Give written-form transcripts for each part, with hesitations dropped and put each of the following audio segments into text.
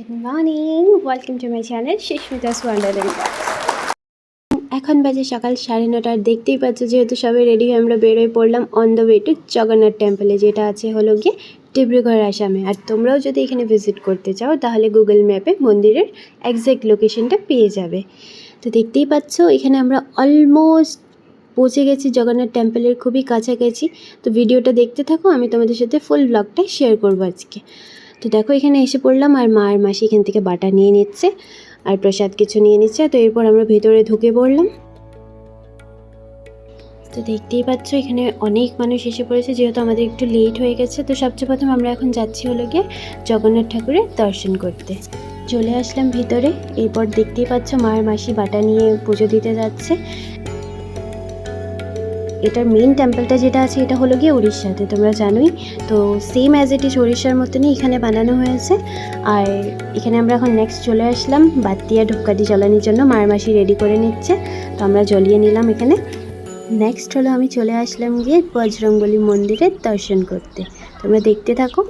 Morning, welcome to my channel Susmita's Wonderland. এখন বাজে সকাল 9:30। দেখতেই পাচ্ছ যেহেতু সবাই রেডি হয়ে আমরা বেরোয় পড়লাম on the way to Jagannath টেম্পলে, যেটা আছে হলো গিয়ে ডিব্রুগড় আসামে। আর তোমরাও যদি এখানে ভিজিট করতে চাও তাহলে গুগল ম্যাপে মন্দিরের একজ্যাক্ট লোকেশনটা পেয়ে যাবে। তো দেখতেই পাচ্ছ এখানে আমরা অলমোস্ট পৌঁছে গেছি জগন্নাথ টেম্পলের খুবই কাছাকাছি। তো ভিডিওটা দেখতে থাকো, আমি তোমাদের সাথে ফুল ব্লগটাই শেয়ার করবো আজকে। তো দেখো এখানে এসে পড়লাম আর মা আর মাসি এখান থেকে বাটা নিয়ে নিচ্ছে আর প্রসাদ কিছু নিয়ে নিচ্ছে। তো এরপর আমরা ভেতরে ঢুকে পড়লাম। তো দেখতেই পাচ্ছ এখানে অনেক মানুষ এসে পড়েছে, যেহেতু আমাদের একটু লেট হয়ে গেছে। তো সবচেয়ে প্রথম আমরা এখন যাচ্ছি হলো গিয়ে জগন্নাথ ঠাকুরের দর্শন করতে। চলে আসলাম ভিতরে। এরপর দেখতেই পাচ্ছ মা আর মাসি বাটা নিয়ে পুজো দিতে যাচ্ছে। এটার মেইন টেম্পলটা যেটা আছে এটা হলো গিয়ে উড়িষ্যাতে, তোমরা জানোই। তো সেম অ্যাজ ইট ইজ উড়িষ্যার মতনই এখানে বানানো হয়েছে। আর এখানে আমরা এখন নেক্সট চলে আসলাম বাতি আর ধূপকাঠি জ্বালানোর জন্য। মায়ের মাসি রেডি করে নিচ্ছে, তো আমরা জ্বলিয়ে নিলাম এখানে। নেক্সট হলো আমি চলে আসলাম গিয়ে বজরংবলী মন্দিরের দর্শন করতে। তোমরা দেখতে থাকো।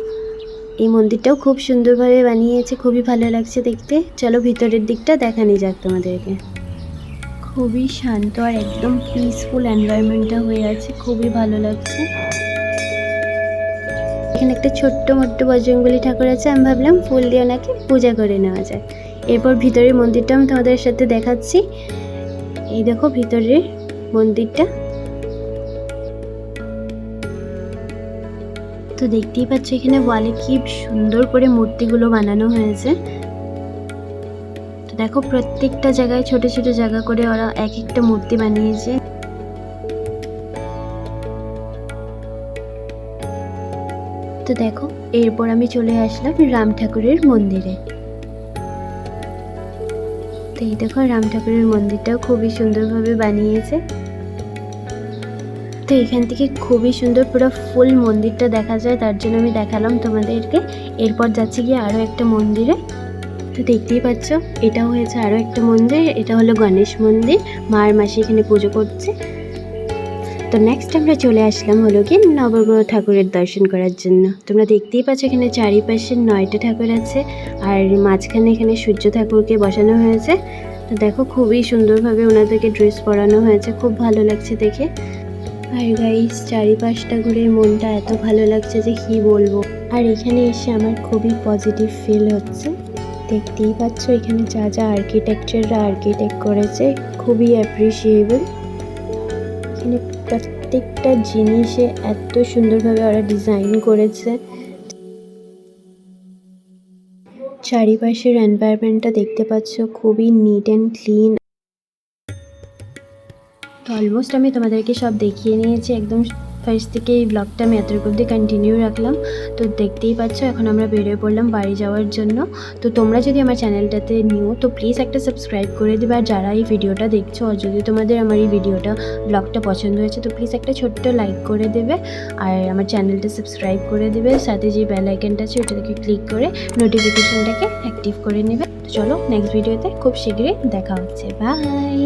এই মন্দিরটাও খুব সুন্দরভাবে বানিয়েছে, খুবই ভালো লাগছে দেখতে। চলো ভিতরের দিকটা দেখানি যাক তোমাদেরকে। খুবই শান্ত আর একদম পিসফুল এনভায়রনমেন্টটা হয়ে আছে, খুবই ভালো লাগছে। এখানে একটা ছোট্ট মোট্ট বজরংবলী ঠাকুর আছে, আমি ভাবলাম ফুল দিয়ে ওনাকে পূজা করে নেওয়া যায়। এরপর ভিতরের মন্দিরটা আমি তোমাদের সাথে দেখাচ্ছি। এই দেখো ভিতরের মন্দিরটা। তো দেখতেই পাচ্ছ এখানে ওয়ালে কি সুন্দর করে মূর্তিগুলো বানানো হয়েছে। দেখো প্রত্যেকটা জায়গায় ছোট ছোট জায়গা করে ওরা এক একটা মূর্তি বানিয়েছে। তো দেখো এরপর আমি চলে আসলাম রাম ঠাকুরের মন্দিরে। তো এই দেখো রাম ঠাকুরের মন্দিরটাও খুবই সুন্দরভাবে বানিয়েছে। তো এখান থেকে খুবই সুন্দর পুরো ফুল মন্দিরটা দেখা যায়, তার জন্য আমি দেখালাম তোমাদেরকে। এরপর যাচ্ছি গিয়ে আরও একটা মন্দিরে। তো দেখতেই পাচ্ছ এটাও হয়েছে আরও একটা মন্দির, এটা হলো গণেশ মন্দির। মা আর মাসি এখানে পুজো করছে। তো নেক্সট আমরা চলে আসলাম হলো কি নবগ্রহ ঠাকুরের দর্শন করার জন্য। তোমরা দেখতেই পাচ্ছ এখানে চারিপাশে 9টা ঠাকুর আছে আর মাঝখানে এখানে সূর্য ঠাকুরকে বসানো হয়েছে। তো দেখো খুবই সুন্দরভাবে ওনাদেরকে ড্রেস পরানো হয়েছে, খুব ভালো লাগছে দেখে। আর গাইস চারিপাশটা ঘুরে মনটা এত ভালো লাগছে যে কি বলবো। আর এখানে এসে আমার খুবই পজিটিভ ফিল হচ্ছে। দেখতেই পাচ্ছ এখানে যা যা আর্কিটেকচাররা আর্কিটেক্ট করেছে খুবই অ্যাপ্রিসিয়েবল। এখানে প্রত্যেকটা জিনিসে এত সুন্দরভাবে ওরা ডিজাইন করেছে। চারিপাশের এনভায়রনমেন্টটা দেখতে পাচ্ছ খুবই নিট অ্যান্ড ক্লিন। তো অলমোস্ট আমি তোমাদেরকে সব দেখিয়ে নিয়েছি একদম ফার্স্ট থেকে। এই ব্লগটা আমি এতটুকু অবধি কন্টিনিউ রাখলাম। তো দেখতেই পাচ্ছ এখন আমরা বেরিয়ে পড়লাম বাড়ি যাওয়ার জন্য। তো তোমরা যদি আমার চ্যানেলটাতে নিও তো প্লিজ একটা সাবস্ক্রাইব করে দেবে। আর যারা এই ভিডিওটা দেখছো আর যদি তোমাদের আমার এই ব্লগটা পছন্দ হয়েছে তো প্লিজ একটা ছোট্ট লাইক করে দেবে আর আমার চ্যানেলটা সাবস্ক্রাইব করে দেবে। সাথে যে বেল আইকনটা আছে ওটাকে ক্লিক করে নোটিফিকেশনটাকে অ্যাক্টিভ করে নেবে। তো চলো নেক্সট ভিডিওতে খুব শীঘ্রই দেখা হচ্ছে। বাই।